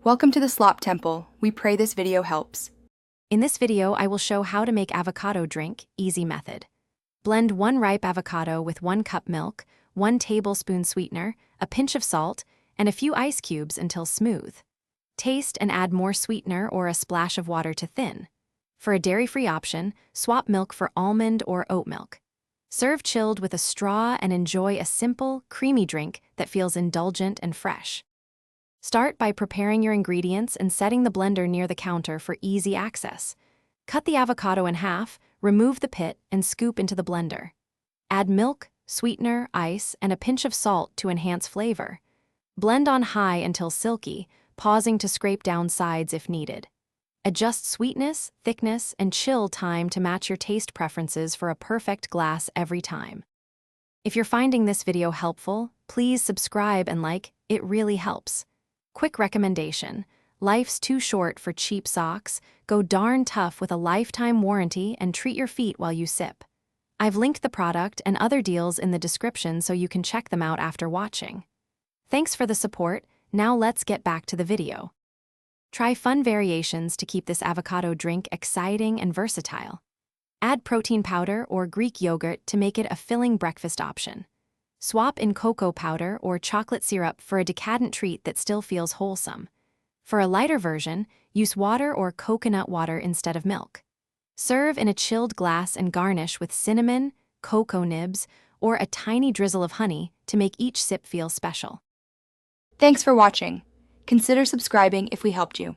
Welcome to the Slop Temple. We pray this video helps. In this video, I will show how to make avocado drink, easy method. Blend 1 ripe avocado with 1 cup milk, 1 tablespoon sweetener, a pinch of salt, and a few ice cubes until smooth. Taste and add more sweetener or a splash of water to thin. For a dairy-free option, swap milk for almond or oat milk. Serve chilled with a straw and enjoy a simple, creamy drink that feels indulgent and fresh. Start by preparing your ingredients and setting the blender near the counter for easy access. Cut the avocado in half, remove the pit, and scoop into the blender. Add milk, sweetener, ice, and a pinch of salt to enhance flavor. Blend on high until silky, pausing to scrape down sides if needed. Adjust sweetness, thickness, and chill time to match your taste preferences for a perfect glass every time. If you're finding this video helpful, please subscribe and like, it really helps. Quick recommendation: life's too short for cheap socks. Go darn tough with a lifetime warranty and treat your feet while you sip. I've linked the product and other deals in the description so you can check them out after watching. Thanks for the support. Now let's get back to the video. Try fun variations to keep this avocado drink exciting and versatile. Add protein powder or Greek yogurt to make it a filling breakfast option. Swap in cocoa powder or chocolate syrup for a decadent treat that still feels wholesome. For a lighter version, use water or coconut water instead of milk. Serve in a chilled glass and garnish with cinnamon, cocoa nibs, or a tiny drizzle of honey to make each sip feel special. Thanks for watching. Consider subscribing if we helped you.